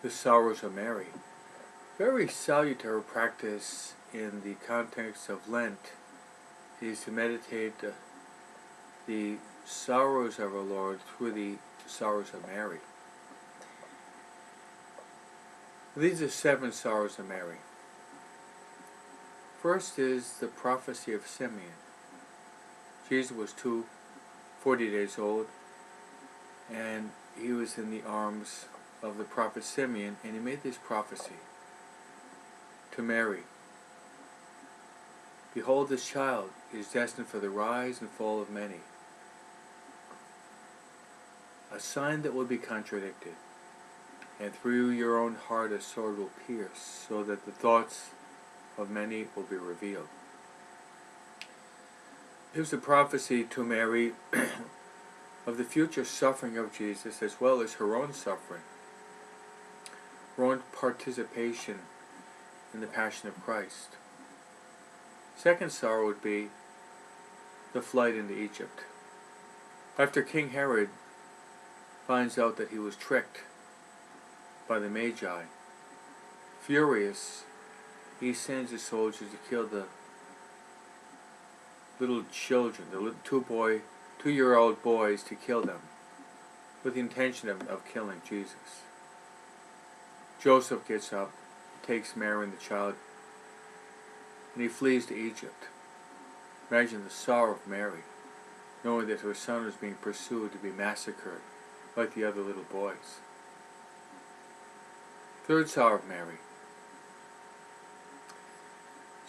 The Sorrows of Mary. Very salutary practice in the context of Lent is to meditate the sorrows of our Lord through the sorrows of Mary. These are 7 sorrows of Mary. First is the prophecy of Simeon. Jesus was 40 days old, and he was in the arms of the prophet Simeon, and he made this prophecy to Mary. Behold, this child is destined for the rise and fall of many, a sign that will be contradicted, and through your own heart a sword will pierce, so that the thoughts of many will be revealed. It was a prophecy to Mary of the future suffering of Jesus, as well as her own suffering, her own participation in the Passion of Christ. Second sorrow would be the flight into Egypt. After King Herod finds out that he was tricked by the Magi, furious, he sends his soldiers to kill the little children, the little 2-year-old boys, to kill them, with the intention of killing Jesus. Joseph gets up, takes Mary and the child, and he flees to Egypt. Imagine the sorrow of Mary, knowing that her son was being pursued to be massacred like the other little boys. Third sorrow of Mary.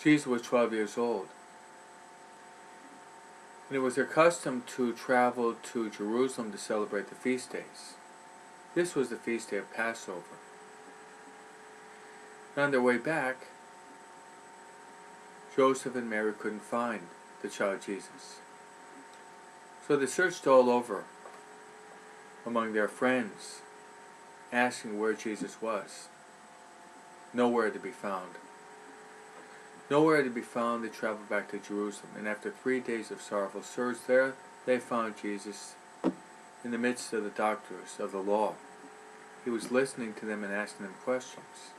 Jesus was 12 years old, and it was their custom to travel to Jerusalem to celebrate the feast days. This was the feast day of Passover. On their way back, Joseph and Mary couldn't find the child Jesus. So they searched all over among their friends, asking where Jesus was. Nowhere to be found. Nowhere to be found, they traveled back to Jerusalem, and after 3 days of sorrowful search there, they found Jesus in the midst of the doctors of the law. He was listening to them and asking them questions.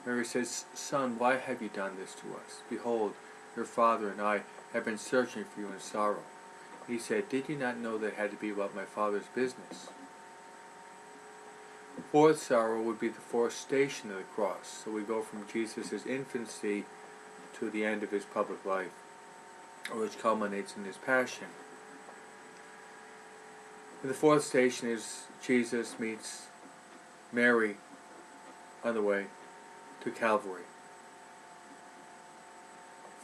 Mary says, "Son, why have you done this to us? Behold, your father and I have been searching for you in sorrow." He said, "Did you not know that it had to be about my Father's business?" Fourth sorrow would be the fourth station of the cross. So we go from Jesus' infancy to the end of his public life, which culminates in his passion. And the fourth station is Jesus meets Mary on the way to Calvary.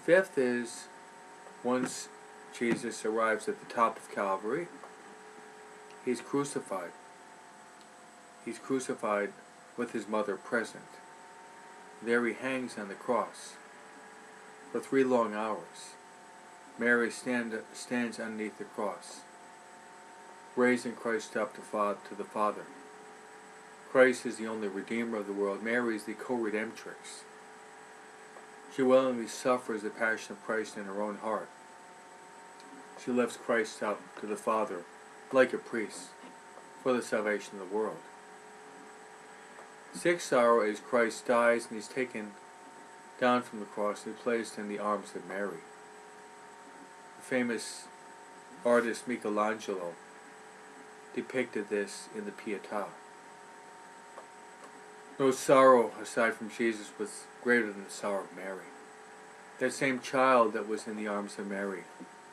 Fifth is, once Jesus arrives at the top of Calvary, he's crucified. He's crucified with his mother present. There he hangs on the cross for 3 long hours. Mary stands underneath the cross, raising Christ up to the Father. Christ is the only Redeemer of the world. Mary is the co-redemptrix. She willingly suffers the passion of Christ in her own heart. She lifts Christ up to the Father like a priest for the salvation of the world. Sixth sorrow is Christ dies and he's taken down from the cross and placed in the arms of Mary. The famous artist Michelangelo depicted this in the Pietà. No sorrow aside from Jesus was greater than the sorrow of Mary. That same child that was in the arms of Mary,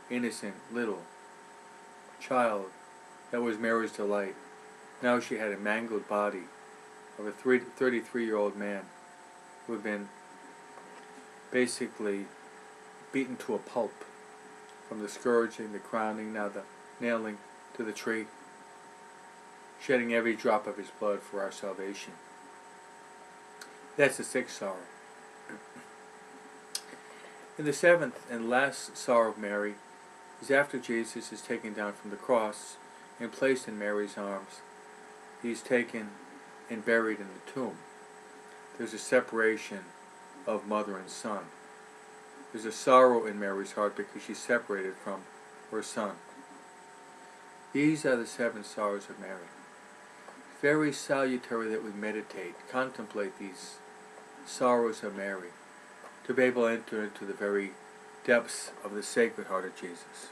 innocent little child that was Mary's delight, now she had a mangled body of a 33-year-old man who had been basically beaten to a pulp from the scourging, the crowning, now the nailing to the tree, shedding every drop of his blood for our salvation. That's the sixth sorrow. And the seventh and last sorrow of Mary is after Jesus is taken down from the cross and placed in Mary's arms. He's taken and buried in the tomb. There's a separation of mother and son. There's a sorrow in Mary's heart because she's separated from her son. These are the 7 sorrows of Mary. very salutary that we meditate, contemplate these sorrows of Mary, to be able to enter into the very depths of the Sacred Heart of Jesus.